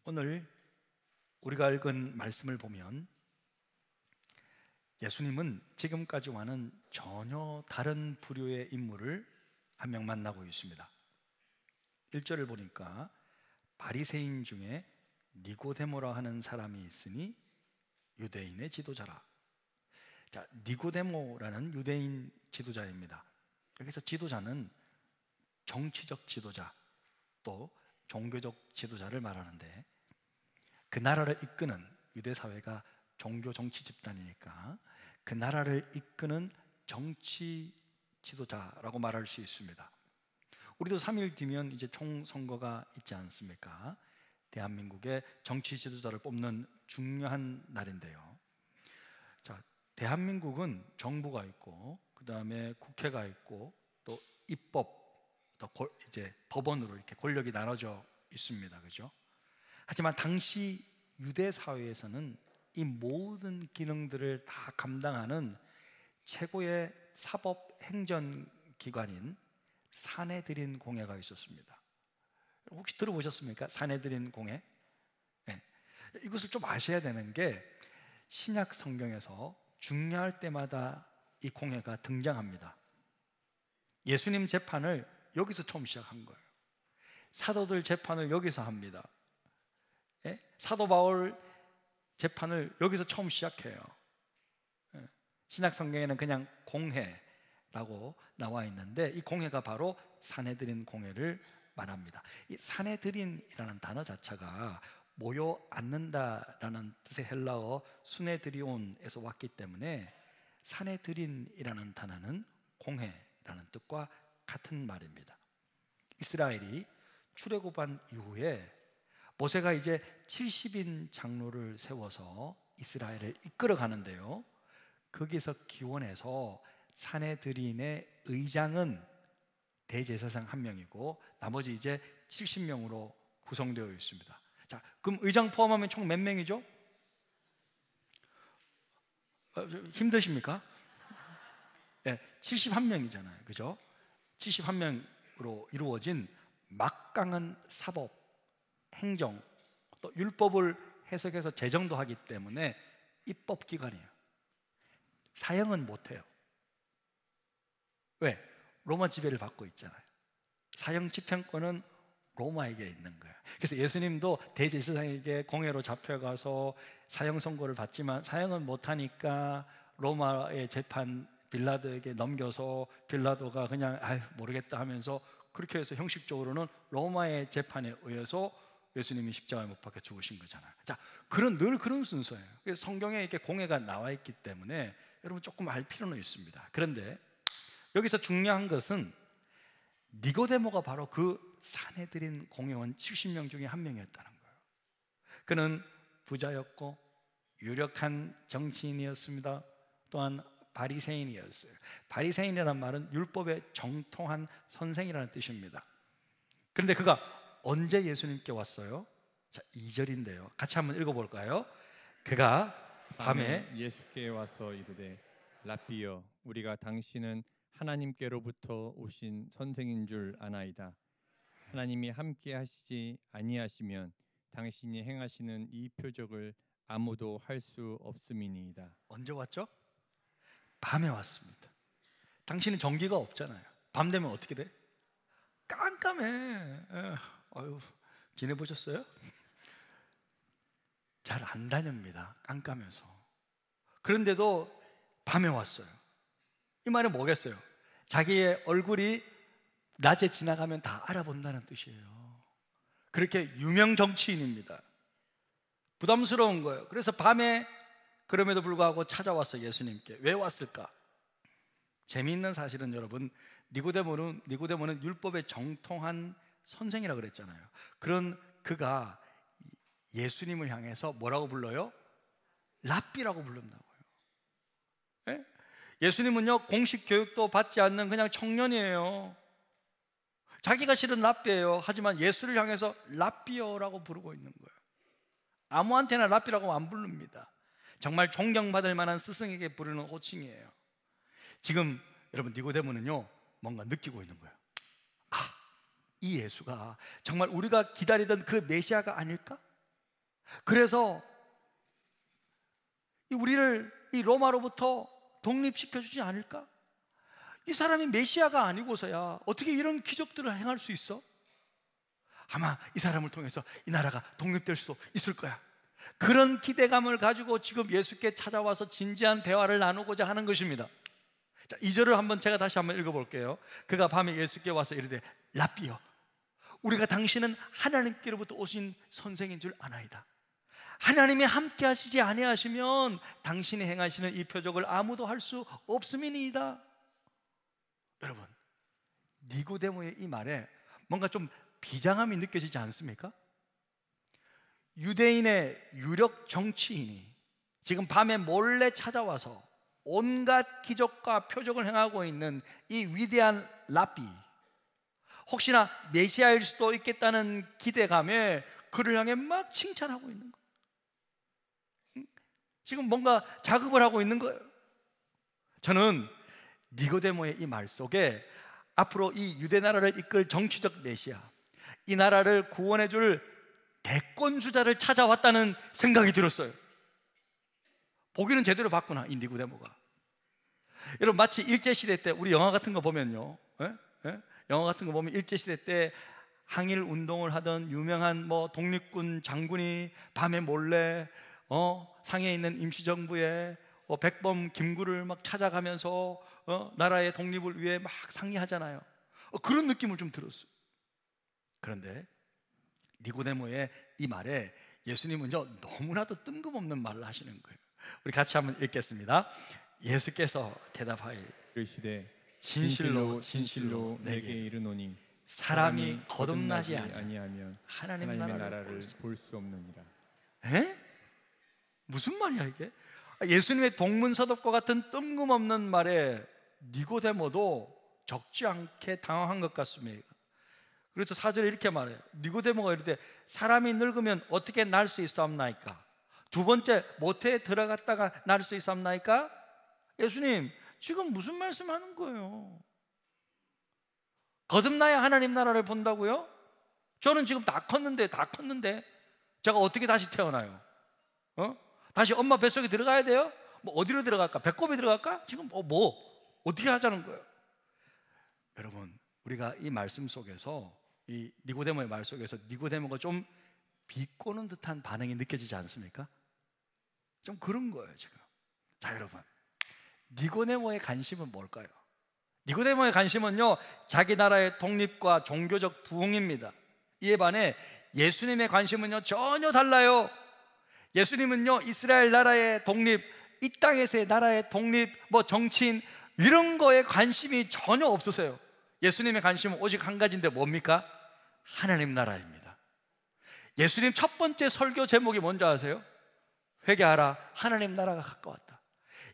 오늘 우리가 읽은 말씀을 보면 예수님은 지금까지와는 전혀 다른 부류의 인물을 한 명 만나고 있습니다. 1절을 보니까 바리새인 중에 니고데모라 하는 사람이 있으니 유대인의 지도자라. 자, 니고데모라는 유대인 지도자입니다. 여기서 지도자는 정치적 지도자, 또 종교적 지도자를 말하는데, 그 나라를 이끄는, 유대 사회가 종교 정치 집단이니까 그 나라를 이끄는 정치 지도자라고 말할 수 있습니다. 우리도 3일 뒤면 이제 총선거가 있지 않습니까? 대한민국의 정치 지도자를 뽑는 중요한 날인데요. 자, 대한민국은 정부가 있고, 그 다음에 국회가 있고, 또 입법, 또 이제 법원으로 이렇게 권력이 나눠져 있습니다. 그죠? 하지만 당시 유대 사회에서는 이 모든 기능들을 다 감당하는 최고의 사법 행정기관인 사내드린 공회가 있었습니다. 혹시 들어보셨습니까? 사내드린 공회? 네. 이것을 좀 아셔야 되는 게, 신약 성경에서 중요할 때마다 이 공회가 등장합니다. 예수님 재판을 여기서 처음 시작한 거예요. 사도들 재판을 여기서 합니다. 예? 사도 바울 재판을 여기서 처음 시작해요. 예. 신약 성경에는 그냥 공회라고 나와 있는데, 이 공회가 바로 사내드린 공회를 말합니다. 이 사내드린이라는 단어 자체가 모여 앉는다라는 뜻의 헬라어 수네드리온에서 왔기 때문에 사내드린이라는 단어는 공회라는 뜻과 같은 말입니다. 이스라엘이 출애굽한 이후에 모세가 이제 70인 장로를 세워서 이스라엘을 이끌어 가는데요, 거기서 기원해서 사내드린의 의장은 대제사장 한 명이고 나머지 이제 70명으로 구성되어 있습니다. 자, 그럼 의장 포함하면 총 몇 명이죠? 힘드십니까? 네, 71명이잖아요. 그죠? 71명으로 이루어진 막강한 사법, 행정, 또 율법을 해석해서 제정도 하기 때문에 입법기관이에요. 사형은 못해요. 왜? 로마 지배를 받고 있잖아요. 사형 집행권은 로마에게 있는 거예요. 그래서 예수님도 대제사장에게 공회로 잡혀가서 사형 선고를 받지만 사형은 못하니까 로마의 재판 빌라도에게 넘겨서 빌라도가 그냥 모르겠다 하면서, 그렇게 해서 형식적으로는 로마의 재판에 의해서 예수님이 십자가에 못 박혀 죽으신 거잖아요. 자, 늘 그런 순서예요. 그래서 성경에 이렇게 공회가 나와 있기 때문에 여러분 조금 알 필요는 있습니다. 그런데 여기서 중요한 것은 니고데모가 바로 그 사내드린 공회원 70명 중에 한 명이었다는 거예요. 그는 부자였고 유력한 정치인이었습니다. 또한 바리새인이었어요. 바리새인이라는 말은 율법에 정통한 선생이라는 뜻입니다. 그런데 그가 언제 예수님께 왔어요? 자, 2절인데요. 같이 한번 읽어볼까요? 그가 밤에 예수께 와서 이르되 라삐여, 우리가 당신은 하나님께로부터 오신 선생인 줄 아나이다. 하나님이 함께 하시지 아니하시면 당신이 행하시는 이 표적을 아무도 할 수 없음이니이다. 언제 왔죠? 밤에 왔습니다. 당신은 전기가 없잖아요. 밤 되면 어떻게 돼? 깜깜해. 아유, 지내보셨어요? 잘 안 다닙니다. 깜깜해서. 그런데도 밤에 왔어요. 이 말은 뭐겠어요? 자기의 얼굴이 낮에 지나가면 다 알아본다는 뜻이에요. 그렇게 유명 정치인입니다. 부담스러운 거예요. 그래서 밤에 그럼에도 불구하고 찾아왔어요. 예수님께. 왜 왔을까? 재미있는 사실은 여러분, 니고데모는 율법에 정통한 선생이라 그랬잖아요. 그런 그가 예수님을 향해서 뭐라고 불러요? 랍비라고 부른다고요. 예? 예수님은요, 공식 교육도 받지 않는 그냥 청년이에요. 자기가 실은 랍비예요. 하지만 예수를 향해서 랍비여라고 부르고 있는 거예요. 아무한테나 랍비라고 안 부릅니다. 정말 존경받을 만한 스승에게 부르는 호칭이에요. 지금 여러분, 니고데모는요 뭔가 느끼고 있는 거예요. 이 예수가 정말 우리가 기다리던 그 메시아가 아닐까? 그래서 우리를 이 로마로부터 독립시켜 주지 않을까? 이 사람이 메시아가 아니고서야 어떻게 이런 기적들을 행할 수 있어? 아마 이 사람을 통해서 이 나라가 독립될 수도 있을 거야. 그런 기대감을 가지고 지금 예수께 찾아와서 진지한 대화를 나누고자 하는 것입니다. 자, 2절을 한번 제가 다시 한번 읽어볼게요. 그가 밤에 예수께 와서 이르되 라삐여, 우리가 당신은 하나님께로부터 오신 선생인 줄 아나이다. 하나님이 함께 하시지 아니하시면 당신이 행하시는 이 표적을 아무도 할 수 없음이니이다. 여러분, 니고데모의 이 말에 뭔가 좀 비장함이 느껴지지 않습니까? 유대인의 유력 정치인이 지금 밤에 몰래 찾아와서 온갖 기적과 표적을 행하고 있는 이 위대한 라삐, 혹시나 메시아일 수도 있겠다는 기대감에 그를 향해 막 칭찬하고 있는 거예요. 지금 뭔가 자극을 하고 있는 거예요. 저는 니고데모의 이 말 속에 앞으로 이 유대 나라를 이끌 정치적 메시아, 이 나라를 구원해 줄 대권주자를 찾아왔다는 생각이 들었어요. 보기는 제대로 봤구나, 이 니고데모가. 여러분, 마치 일제시대 때 우리 영화 같은 거 보면요, 영화 같은 거 보면 일제시대 때 항일 운동을 하던 유명한 독립군 장군이 밤에 몰래 상해에 있는 임시정부에 백범 김구를 막 찾아가면서 나라의 독립을 위해 막 상의하잖아요. 그런 느낌을 좀 들었어요. 그런데 니고데모의 이 말에 예수님은요, 너무나도 뜬금없는 말을 하시는 거예요. 우리 같이 한번 읽겠습니다. 예수께서 대답하여 이르시되 진실로 진실로 내게 이르노니 사람이 거듭나지 아니하면 하나님의 나라를 볼 수 없느니라. 에? 무슨 말이야 이게? 예수님의 동문서답과 같은 뜬금없는 말에 니고데모도 적지 않게 당황한 것 같습니다. 그래서 4절에 이렇게 말해요. 니고데모가 이르되 사람이 늙으면 어떻게 날 수 있사옵나이까? 두 번째, 모태에 들어갔다가 날 수 있사옵나이까? 예수님, 지금 무슨 말씀하는 거예요? 거듭나야 하나님 나라를 본다고요? 저는 지금 다 컸는데 제가 어떻게 다시 태어나요? 다시 엄마 뱃속에 들어가야 돼요? 어디로 들어갈까? 배꼽에 들어갈까? 지금 어떻게 하자는 거예요? 여러분, 우리가 이 말씀 속에서, 이 니고데모의 말 속에서 니고데모가 좀 비꼬는 듯한 반응이 느껴지지 않습니까? 좀 그런 거예요 지금. 자, 여러분, 니고데모의 관심은 뭘까요? 니고데모의 관심은요, 자기 나라의 독립과 종교적 부흥입니다. 이에 반해 예수님의 관심은요, 전혀 달라요. 예수님은요, 이스라엘 나라의 독립, 이 땅에서의 나라의 독립, 정치인 이런 거에 관심이 전혀 없으세요. 예수님의 관심은 오직 한 가지인데 뭡니까? 하나님 나라입니다. 예수님 첫 번째 설교 제목이 뭔지 아세요? 회개하라, 하나님 나라가 가까웠다.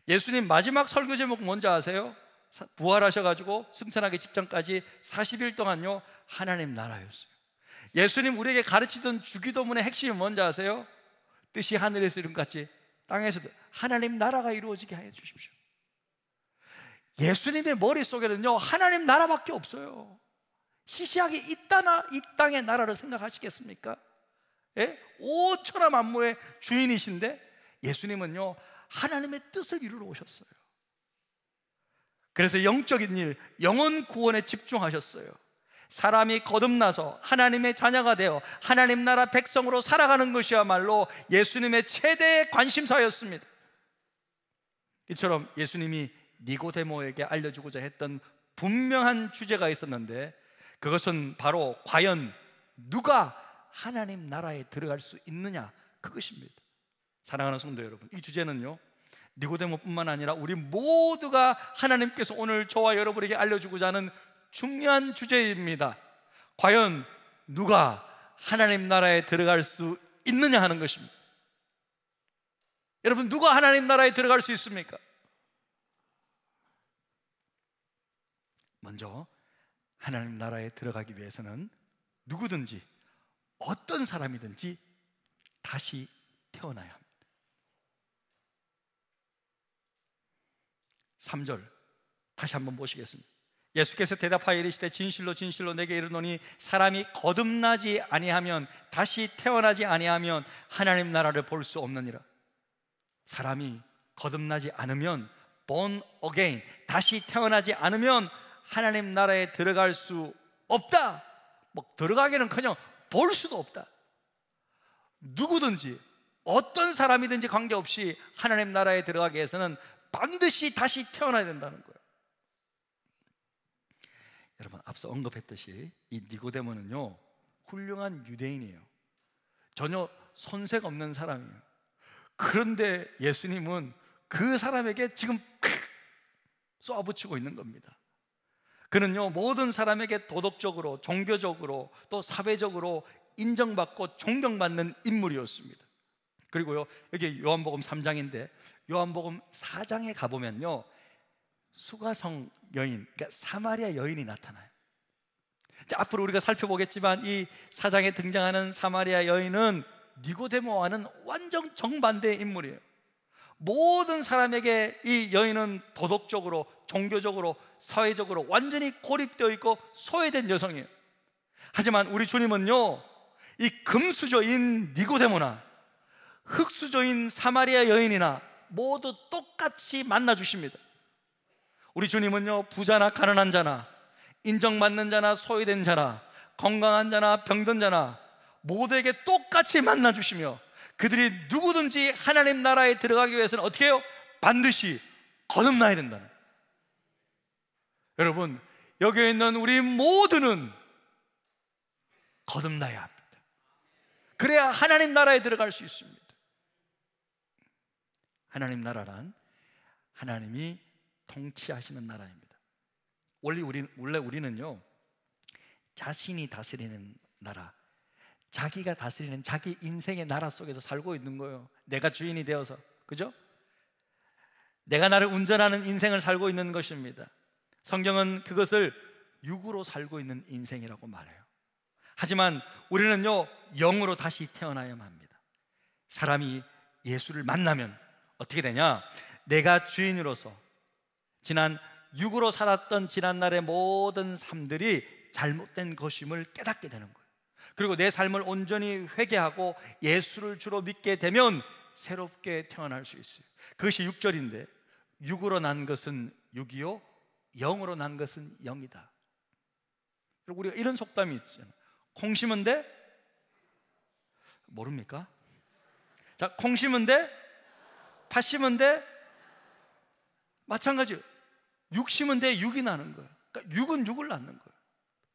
예수님 마지막 설교 제목은 뭔지 아세요? 부활하셔가지고 승천하기 직전까지 40일 동안요, 하나님 나라였어요. 예수님 우리에게 가르치던 주기도문의 핵심이 뭔지 아세요? 뜻이 하늘에서 이룬 것 같이 땅에서도 하나님 나라가 이루어지게 하여 주십시오. 예수님의 머릿속에는요, 하나님 나라밖에 없어요. 시시하게 이 땅의 나라를 생각하시겠습니까? 5천하 만물의 주인이신데 예수님은요, 하나님의 뜻을 이루러 오셨어요. 그래서 영적인 일, 영혼 구원에 집중하셨어요. 사람이 거듭나서 하나님의 자녀가 되어 하나님 나라 백성으로 살아가는 것이야말로 예수님의 최대의 관심사였습니다. 이처럼 예수님이 니고데모에게 알려주고자 했던 분명한 주제가 있었는데, 그것은 바로 과연 누가 하나님 나라에 들어갈 수 있느냐, 그것입니다. 사랑하는 성도 여러분, 이 주제는요, 니고데모뿐만 아니라 우리 모두가 하나님께서 오늘 저와 여러분에게 알려주고자 하는 중요한 주제입니다. 과연 누가 하나님 나라에 들어갈 수 있느냐 하는 것입니다. 여러분, 누가 하나님 나라에 들어갈 수 있습니까? 먼저 하나님 나라에 들어가기 위해서는 누구든지 어떤 사람이든지 다시 태어나야 합니다. 3절 다시 한번 보시겠습니다. 예수께서 대답하여 이르시되 진실로 진실로 내게 이르노니 사람이 거듭나지 아니하면, 다시 태어나지 아니하면 하나님 나라를 볼 수 없느니라. 사람이 거듭나지 않으면, born again, 다시 태어나지 않으면 하나님 나라에 들어갈 수 없다. 뭐 들어가기는커녕 볼 수도 없다. 누구든지 어떤 사람이든지 관계없이 하나님 나라에 들어가기 위해서는 반드시 다시 태어나야 된다는 거예요. 여러분, 앞서 언급했듯이 이 니고데모는요, 훌륭한 유대인이에요. 전혀 손색 없는 사람이에요. 그런데 예수님은 그 사람에게 지금 쏘아붙이고 있는 겁니다. 그는요, 모든 사람에게 도덕적으로, 종교적으로, 또 사회적으로 인정받고 존경받는 인물이었습니다. 그리고요, 여기 요한복음 3장인데 요한복음 4장에 가보면요, 수가성 여인, 그러니까 사마리아 여인이 나타나요. 자, 앞으로 우리가 살펴보겠지만 이 4장에 등장하는 사마리아 여인은 니고데모와는 완전 정반대의 인물이에요. 모든 사람에게 이 여인은 도덕적으로, 종교적으로, 사회적으로 완전히 고립되어 있고 소외된 여성이에요. 하지만 우리 주님은요, 이 금수저인 니고데모나 흙수저인 사마리아 여인이나 모두 똑같이 만나 주십니다. 우리 주님은요, 부자나 가난한 자나, 인정받는 자나 소외된 자나, 건강한 자나 병든 자나 모두에게 똑같이 만나 주시며, 그들이 누구든지 하나님 나라에 들어가기 위해서는 어떻게 해요? 반드시 거듭나야 된다는 거예요. 여러분, 여기 있는 우리 모두는 거듭나야 합니다. 그래야 하나님 나라에 들어갈 수 있습니다. 하나님 나라란 하나님이 통치하시는 나라입니다. 원래 우리는요, 자신이 다스리는 나라, 자기가 다스리는 자기 인생의 나라 속에서 살고 있는 거예요. 내가 주인이 되어서, 그죠? 내가 나를 운전하는 인생을 살고 있는 것입니다. 성경은 그것을 육으로 살고 있는 인생이라고 말해요. 하지만 우리는요, 영으로 다시 태어나야만 합니다. 사람이 예수를 만나면 어떻게 되냐? 내가 주인으로서 지난 육으로 살았던 지난날의 모든 삶들이 잘못된 것임을 깨닫게 되는 거예요. 그리고 내 삶을 온전히 회개하고 예수를 주로 믿게 되면 새롭게 태어날 수 있어요. 그것이 6절인데, 육으로 난 것은 육이요, 영으로 난 것은 영이다. 그리고 우리가 이런 속담이 있잖아요. 콩 심은 데 모릅니까? 자, 콩 심은 데 팥 심은 데 마찬가지예요. 육 심은 데 육이 나는 거예요. 그러니까 육은 육을 낳는 거예요.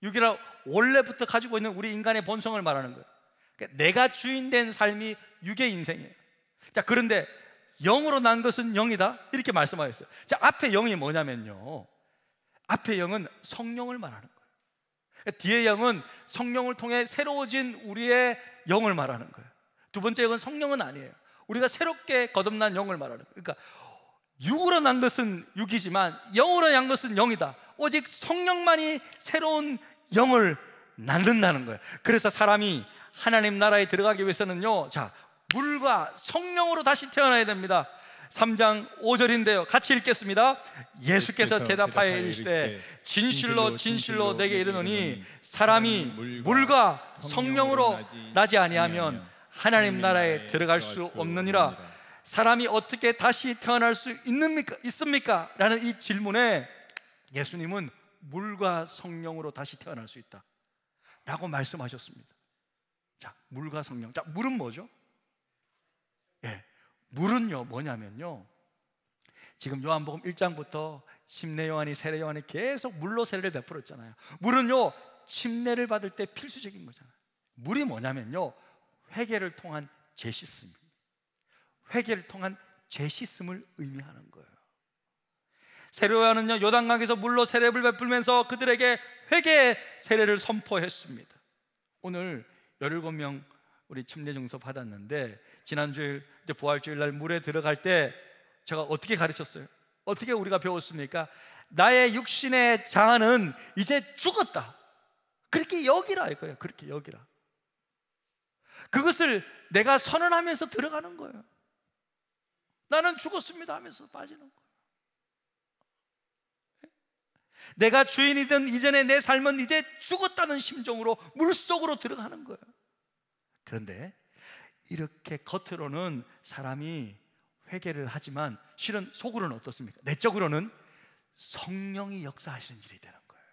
육이라 원래부터 가지고 있는 우리 인간의 본성을 말하는 거예요. 그러니까 내가 주인 된 삶이 육의 인생이에요. 자, 그런데 영으로 난 것은 영이다, 이렇게 말씀하셨어요. 자, 앞에 영이 뭐냐면요, 앞에 영은 성령을 말하는 거예요. 그러니까 뒤에 영은 성령을 통해 새로워진 우리의 영을 말하는 거예요. 두 번째 영은 성령은 아니에요. 우리가 새롭게 거듭난 영을 말하는 거예요. 그러니까 육으로 난 것은 육이지만 영으로 난 것은 영이다. 오직 성령만이 새로운 영을 낳는다는 거예요. 그래서 사람이 하나님 나라에 들어가기 위해서는요, 자, 물과 성령으로 다시 태어나야 됩니다. 3장 5절인데요, 같이 읽겠습니다. 예수께서 대답하여 이르시되 진실로 진실로 내게 이르노니 사람이 물과 성령으로 나지 아니하면 하나님 나라에 들어갈 수 없느니라. 사람이 어떻게 다시 태어날 수 있습니까? 라는 이 질문에 예수님은 물과 성령으로 다시 태어날 수 있다 라고 말씀하셨습니다. 자, 물과 성령. 자, 물은 뭐죠? 예, 물은요 뭐냐면요, 지금 요한복음 1장부터 침례 요한이, 세례 요한이 계속 물로 세례를 베풀었잖아요. 물은요 침례를 받을 때 필수적인 거잖아요. 물이 뭐냐면요, 회개를 통한 죄 씻음입니다. 회개를 통한 죄 씻음을 의미하는 거예요. 세례 요한은요 요단강에서 물로 세례를 베풀면서 그들에게 회개의 세례를 선포했습니다. 오늘 17명 우리 침례 증서 받았는데, 지난주일 이제 부활주일 날 물에 들어갈 때 제가 어떻게 가르쳤어요? 어떻게 우리가 배웠습니까? 나의 육신의 자아는 이제 죽었다, 그렇게 여기라 이거예요. 그렇게 여기라. 그것을 내가 선언하면서 들어가는 거예요. 나는 죽었습니다 하면서 빠지는 거예요. 내가 주인이던 이전에 내 삶은 이제 죽었다는 심정으로 물속으로 들어가는 거예요. 그런데 이렇게 겉으로는 사람이 회개를 하지만 실은 속으로는 어떻습니까? 내적으로는 성령이 역사하시는 일이 되는 거예요.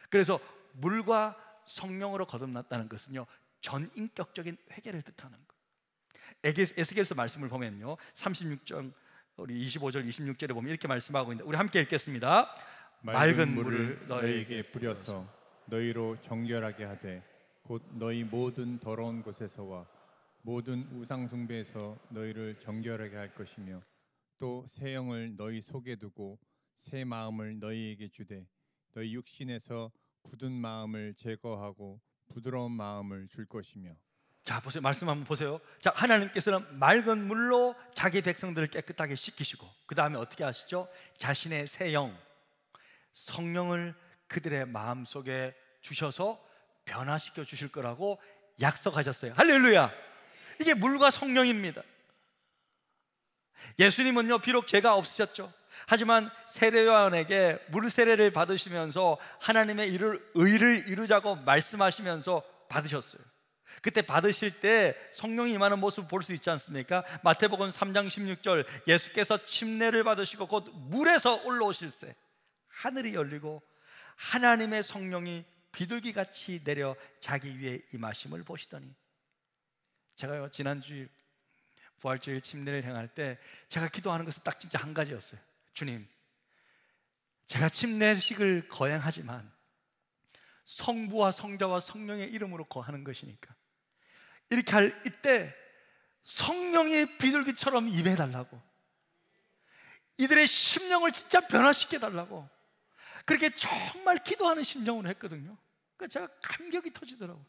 그래서 물과 성령으로 거듭났다는 것은요, 전인격적인 회개를 뜻하는 거예요. 에스겔서 말씀을 보면요, 36장 우리 25절 26절에 보면 이렇게 말씀하고 있는데, 우리 함께 읽겠습니다. 맑은 물을 너희에게 뿌려서 너희로 정결하게 하되 곧 너희 모든 더러운 곳에서와 모든 우상 숭배에서 너희를 정결하게 할 것이며, 또 새 영을 너희 속에 두고 새 마음을 너희에게 주되 너희 육신에서 굳은 마음을 제거하고 부드러운 마음을 줄 것이며. 자, 보세요. 말씀 한번 보세요. 자, 하나님께서는 맑은 물로 자기 백성들을 깨끗하게 씻기시고, 그 다음에 어떻게 하시죠? 자신의 새 영, 성령을 그들의 마음속에 주셔서 변화시켜 주실 거라고 약속하셨어요. 할렐루야! 이게 물과 성령입니다. 예수님은요, 비록 죄가 없으셨죠. 하지만 세례요한에게 물 세례를 받으시면서 하나님의 의를 이루자고 말씀하시면서 받으셨어요. 그때 받으실 때 성령이 임하는 모습을 볼 수 있지 않습니까? 마태복음 3장 16절, 예수께서 침례를 받으시고 곧 물에서 올라오실새 하늘이 열리고 하나님의 성령이 비둘기같이 내려 자기 위에 임하심을 보시더니. 제가요, 지난주일 부활주일 침례를 행할 때 제가 기도하는 것은 딱 진짜 한 가지였어요. 주님, 제가 침례식을 거행하지만 성부와 성자와 성령의 이름으로 거하는 것이니까 이렇게 할 이때 성령의 비둘기처럼 임해달라고, 이들의 심령을 진짜 변화시켜 달라고, 그렇게 정말 기도하는 심정으로 했거든요. 그러니까 제가 감격이 터지더라고요.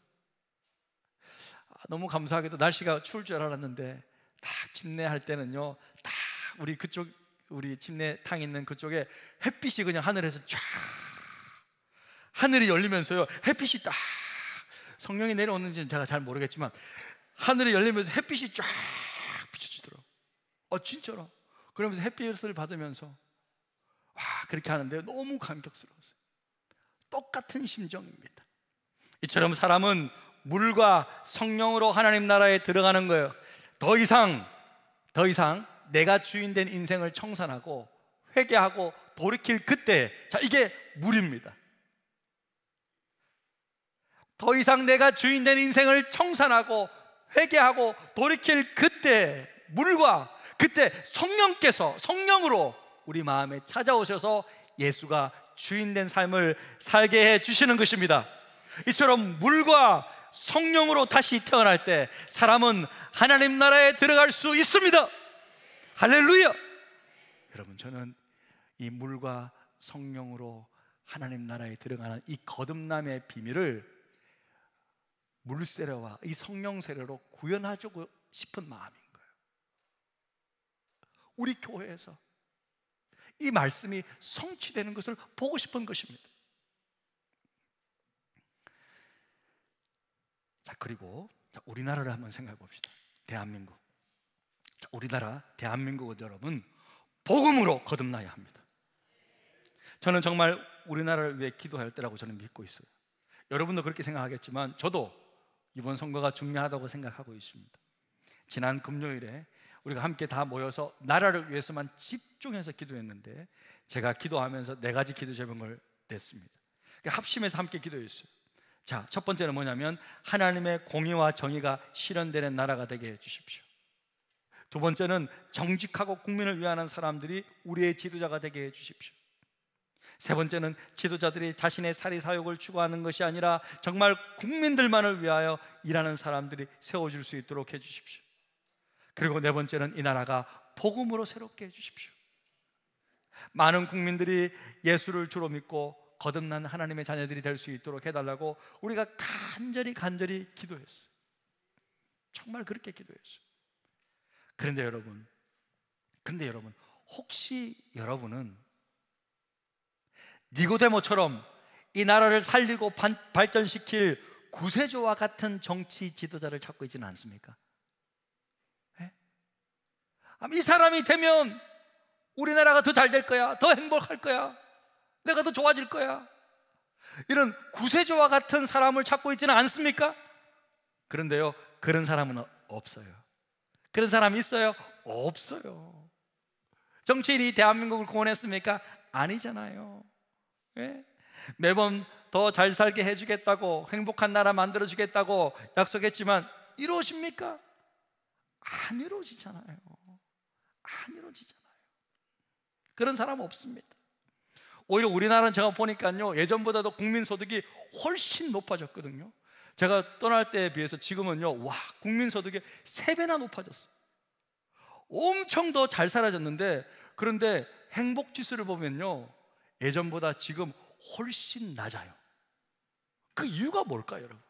너무 감사하게도 날씨가 추울 줄 알았는데 딱 침례할 때는요, 딱 우리 침례탕 있는 그쪽에 햇빛이 그냥 하늘에서 쫙, 하늘이 열리면서요, 햇빛이 딱, 성령이 내려오는지는 제가 잘 모르겠지만 하늘이 열리면서 햇빛이 쫙 비춰지더라고요. 진짜로. 그러면서 햇빛을 받으면서 그렇게 하는데 너무 감격스러웠어요. 똑같은 심정입니다. 이처럼 사람은 물과 성령으로 하나님 나라에 들어가는 거예요. 더 이상 내가 주인된 인생을 청산하고 회개하고 돌이킬 그때, 자, 이게 물입니다. 더 이상 내가 주인된 인생을 청산하고 회개하고 돌이킬 그때 물과, 그때 성령으로 우리 마음에 찾아오셔서 예수가 주인된 삶을 살게 해 주시는 것입니다. 이처럼 물과 성령으로 다시 태어날 때 사람은 하나님 나라에 들어갈 수 있습니다. 할렐루야! 여러분, 저는 이 물과 성령으로 하나님 나라에 들어가는 이 거듭남의 비밀을 물 세례와 이 성령 세례로 구현하고 싶은 마음인 거예요. 우리 교회에서 이 말씀이 성취되는 것을 보고 싶은 것입니다. 자, 그리고 우리나라를 한번 생각해 봅시다. 대한민국. 자, 우리나라 대한민국 여러분, 복음으로 거듭나야 합니다. 저는 정말 우리나라를 위해 기도할 때라고 저는 믿고 있어요. 여러분도 그렇게 생각하겠지만 저도 이번 선거가 중요하다고 생각하고 있습니다. 지난 금요일에 우리가 함께 다 모여서 나라를 위해서만 집중해서 기도했는데, 제가 기도하면서 4가지 기도 제목을 냈습니다. 합심해서 함께 기도했어요. 자, 첫 번째는 뭐냐면 하나님의 공의와 정의가 실현되는 나라가 되게 해주십시오. 두 번째는 정직하고 국민을 위하는 사람들이 우리의 지도자가 되게 해주십시오. 세 번째는 지도자들이 자신의 사리사욕을 추구하는 것이 아니라 정말 국민들만을 위하여 일하는 사람들이 세워질 수 있도록 해주십시오. 그리고 네 번째는 이 나라가 복음으로 새롭게 해주십시오. 많은 국민들이 예수를 주로 믿고 거듭난 하나님의 자녀들이 될 수 있도록 해달라고 우리가 간절히 기도했어요. 정말 그렇게 기도했어요. 그런데 여러분, 혹시 여러분은 니고데모처럼 이 나라를 살리고 발전시킬 구세주와 같은 정치 지도자를 찾고 있지는 않습니까? 네? 이 사람이 되면 우리나라가 더 잘 될 거야, 더 행복할 거야, 내가 더 좋아질 거야. 이런 구세주와 같은 사람을 찾고 있지는 않습니까? 그런데요, 그런 사람은 없어요. 그런 사람이 있어요? 없어요. 정치인이 대한민국을 구원했습니까? 아니잖아요. 예? 매번 더 잘 살게 해주겠다고, 행복한 나라 만들어주겠다고 약속했지만 이루어집니까? 안 이루어지잖아요. 안 이루어지잖아요. 그런 사람 없습니다. 오히려 우리나라는 제가 보니까요, 예전보다도 국민소득이 훨씬 높아졌거든요. 제가 떠날 때에 비해서 지금은요, 와, 국민소득이 3배나 높아졌어요. 엄청 더 잘 살아졌는데, 그런데 행복지수를 보면요, 예전보다 지금 훨씬 낮아요. 그 이유가 뭘까요, 여러분?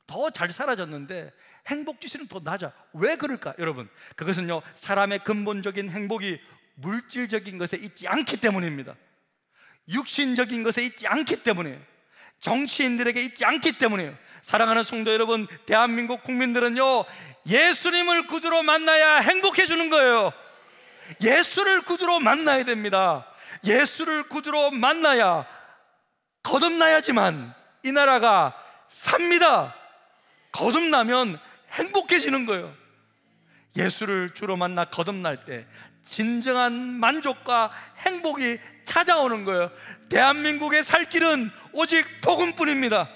더 잘 살아졌는데 행복지수는 더 낮아. 왜 그럴까, 여러분? 그것은요, 사람의 근본적인 행복이 물질적인 것에 있지 않기 때문입니다. 육신적인 것에 있지 않기 때문이에요. 정치인들에게 있지 않기 때문이에요. 사랑하는 성도 여러분, 대한민국 국민들은요, 예수님을 구주로 만나야 행복해지는 거예요. 예수를 구주로 만나야 됩니다. 예수를 구주로 만나야, 거듭나야지만 이 나라가 삽니다. 거듭나면 행복해지는 거예요. 예수를 주로 만나 거듭날 때 진정한 만족과 행복이 찾아오는 거예요. 대한민국의 살 길은 오직 복음뿐입니다.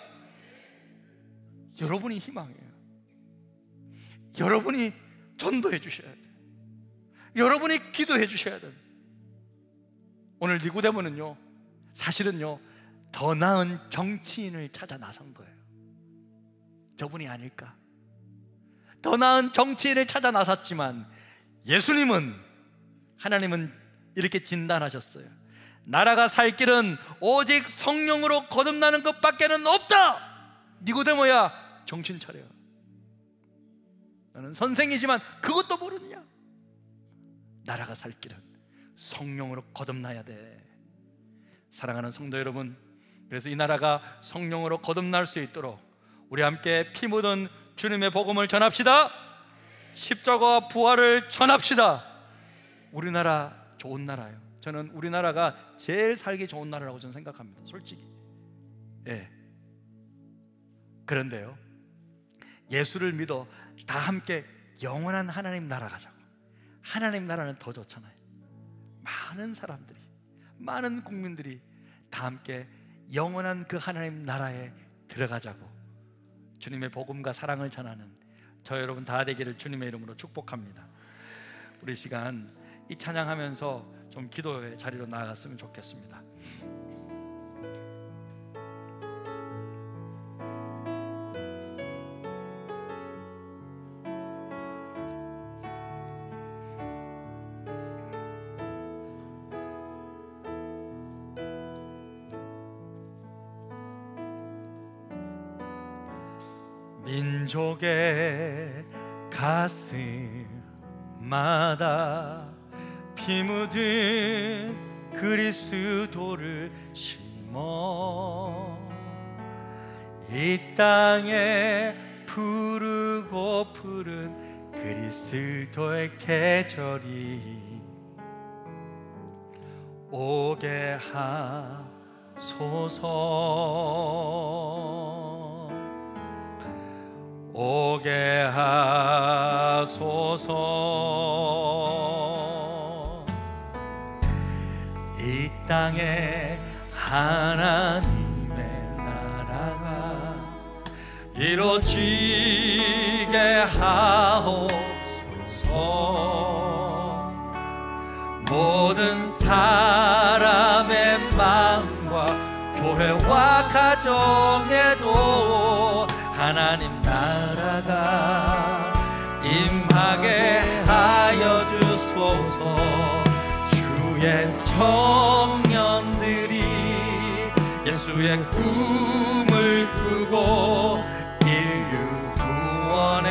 여러분이 희망이에요. 여러분이 전도해 주셔야 돼요. 여러분이 기도해 주셔야 돼요. 오늘 니고데모는요, 사실은요, 더 나은 정치인을 찾아 나선 거예요. 저분이 아닐까? 더 나은 정치인을 찾아 나섰지만 예수님은, 하나님은 이렇게 진단하셨어요. 나라가 살 길은 오직 성령으로 거듭나는 것밖에는 없다. 니고데모야, 정신 차려. 너는 선생이지만 그것도 모르느냐? 나라가 살 길은 성령으로 거듭나야 돼. 사랑하는 성도 여러분, 그래서 이 나라가 성령으로 거듭날 수 있도록 우리 함께 피 묻은 주님의 복음을 전합시다. 십자가와 부활을 전합시다. 우리나라 좋은 나라예요. 저는 우리나라가 제일 살기 좋은 나라라고 저는 생각합니다, 솔직히. 예. 그런데요, 예수를 믿어 다 함께 영원한 하나님 나라 가자고. 하나님 나라는 더 좋잖아요. 많은 사람들이, 많은 국민들이 다 함께 영원한 그 하나님 나라에 들어가자고 주님의 복음과 사랑을 전하는 저 여러분 다 되기를 주님의 이름으로 축복합니다. 우리 시간 이 찬양하면서 좀 기도의 자리로 나아갔으면 좋겠습니다. 민족의 가슴마다 피 묻은 그리스도를 심어 이 땅에 푸르고 푸른 그리스도의 계절이 오게 하소서. 오게 하소서. 이 땅에 하나님의 나라가 이루어지게 하옵소서. 모든 사람의 마음과 교회와 가정에도 하나님 나라가 임하게 하여 주소서. 주의 청년들이 예수의 꿈을 꾸고 인류 구원의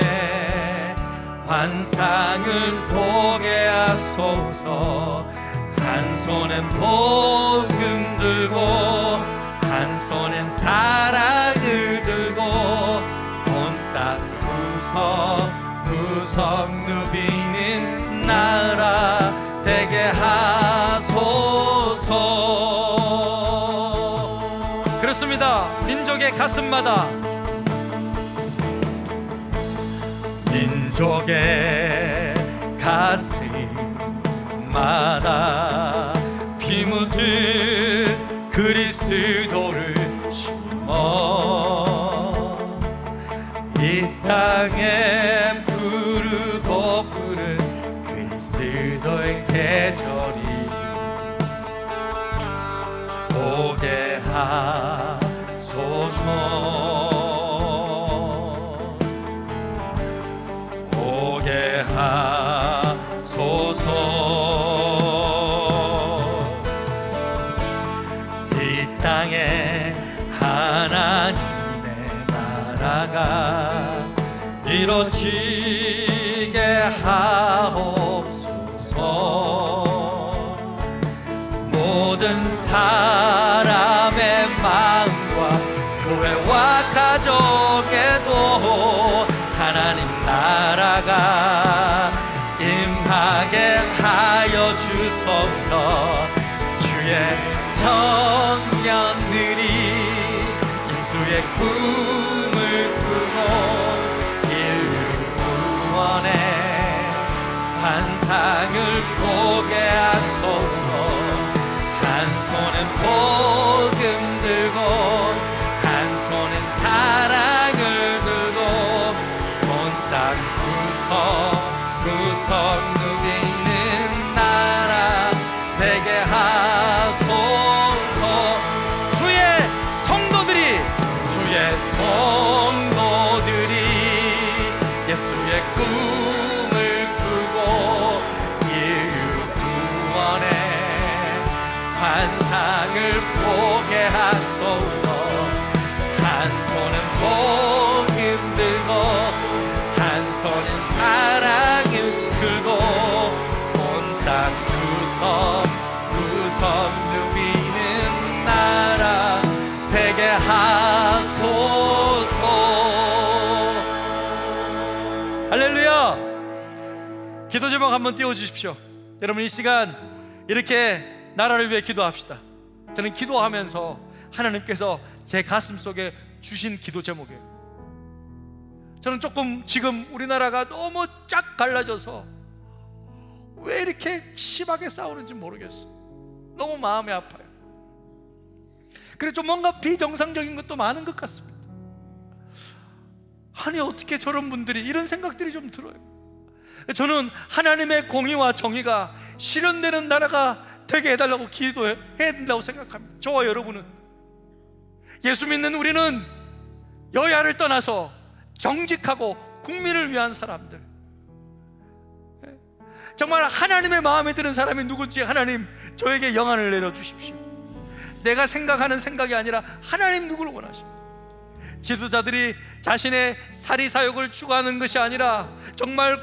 환상을 보게 하소서. 한 손엔 복음 들고 한 손엔 사랑을 들고 온 땅 구석구석 누비는 나라 되게 하소서. 가슴마다, 민족의 가슴마다 피 묻은 그리스도를 심어 이 땅에 부르고 부른 그리스도의 계절이 오게 하소서, 오게 하소서. 이 땅에 하나님의 나라가 이루어지게 하옵소서. 모든 사람의 마음과 교회와 가정에도 하나님 나라가 임하게 하여 주소서. 주의 청년들이 예수의 꿈을 꾸고 인류 구원의 환상을 보게 하소서. 한 손은 복음 들고 한 손은 사랑을 들고 온 땅 구석구석 누비는 나라 되게 하소서. 주의 성도들이 예수의 꿈을 꾸고 인류 구원의 환상을 보게 하소서. 한 손은 복음 들고 한 손은 사랑을 들고 온 땅 구석구석 누비는 나라 되게 하소서. 할렐루야. 기도 제목 한번 띄워주십시오. 여러분, 이 시간 이렇게 나라를 위해 기도합시다. 저는 기도하면서 하나님께서 제 가슴 속에 주신 기도 제목이에요. 저는 조금 지금 우리나라가 너무 쫙 갈라져서 왜 이렇게 심하게 싸우는지 모르겠어. 너무 마음이 아파요. 그래 좀 뭔가 비정상적인 것도 많은 것 같습니다. 아니 어떻게 저런 분들이, 이런 생각들이 좀 들어요. 저는 하나님의 공의와 정의가 실현되는 나라가 되게 해달라고 기도해야 된다고 생각합니다. 저와 여러분은, 예수 믿는 우리는 여야를 떠나서 정직하고 국민을 위한 사람들, 정말 하나님의 마음에 드는 사람이 누군지 하나님 저에게 영안을 내려주십시오. 내가 생각하는 생각이 아니라 하나님 누구를 원하십니까? 지도자들이 자신의 사리사욕을 추구하는 것이 아니라 정말